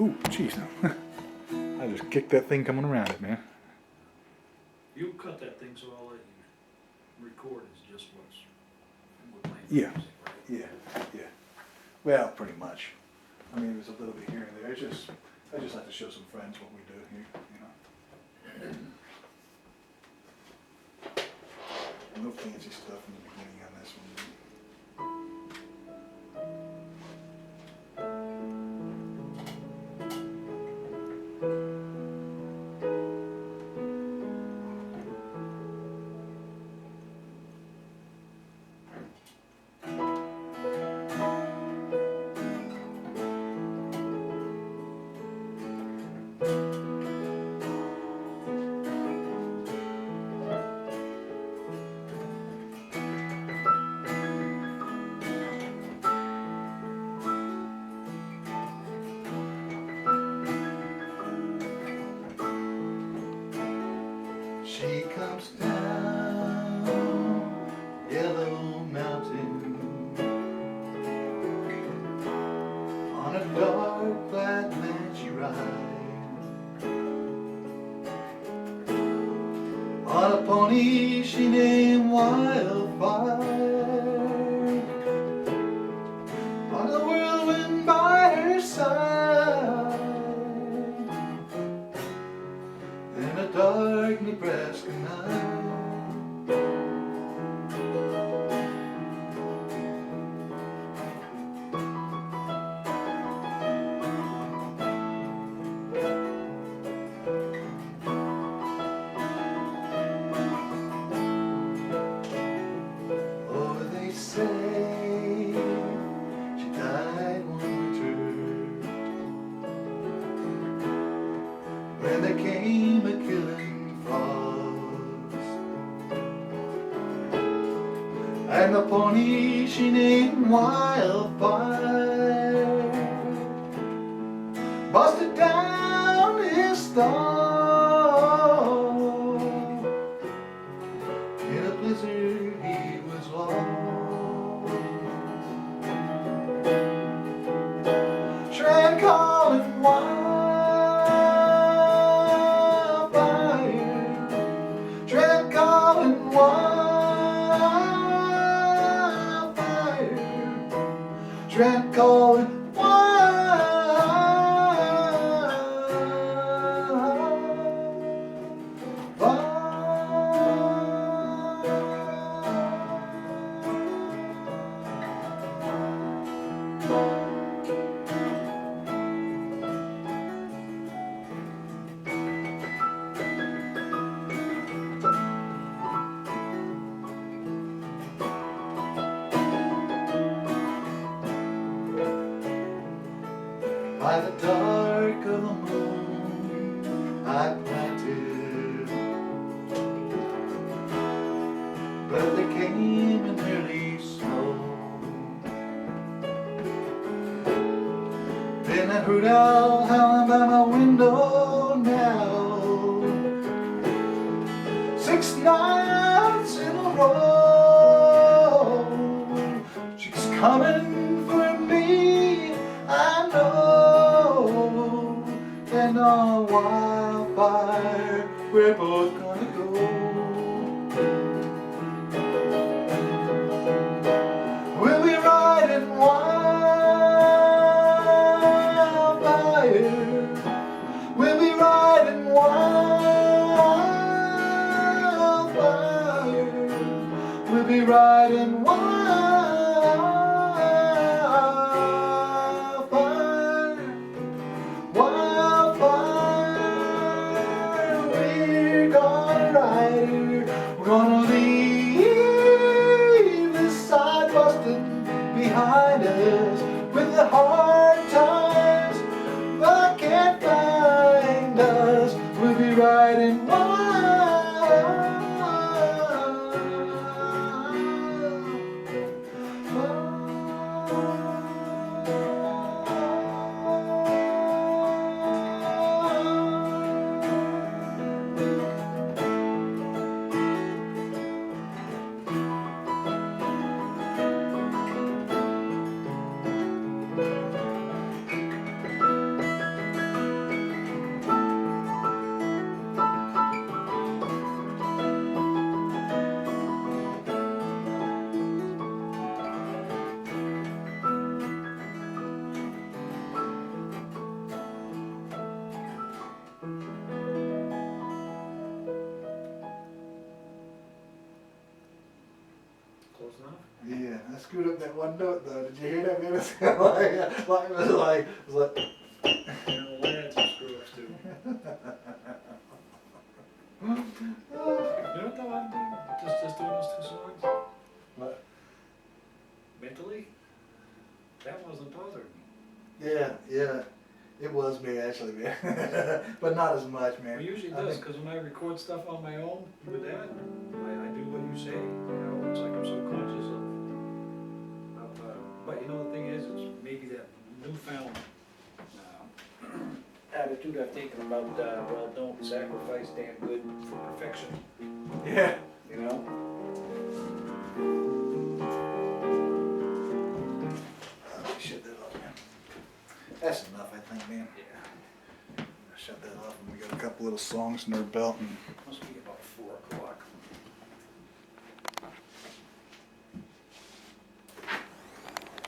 Ooh, jeez. I just kicked that thing coming around it, man. You cut that thing so all that you record is just what's playing Yeah. music, right? Yeah, yeah. Well, pretty much. I mean, there's a little bit here and there. I just like to show some friends what we do here, you know. No fancy stuff in the beginning on this one. She comes down Yellow Mountain on a dark black man she rides, on a pony she named Wildfire, on a whirlwind by her side, in a dark Nebraska night. Oh, they say she died one winter when there came a killing frost, and the pony she named Wildfire busted down his thumb. In a blizzard he was lost. Tread calling wildfire, tread calling wildfire, tread calling by the dark of the moon I planted, but there came an early snow. Then I heard owl howling by my window now, 6 nights in a row. She's coming for me, I know, and on Wildfire we're both gonna go. We'll be riding Wildfire, we'll be riding Wildfire, we'll be riding Wildfire, we're gone. screwed up that one note though. Did you hear that, man? It's like, it was like, You know, lads are screw ups too. You know what though, I'm doing, just doing those two songs, What? mentally, that wasn't bothering me. Yeah, it was me actually, man. But not as much, man. It usually I does, think- cause when I record stuff on my own with that, I do what you say, you know, it's like I'm so conscious of, but you know, the thing is, it's maybe that newfound, attitude I've taken about, well, don't sacrifice damn good for perfection, Yeah. you know? Shut that off, man. That's enough, I think, man. Yeah. Shut that off, and we got a couple little songs in our belt, and Must be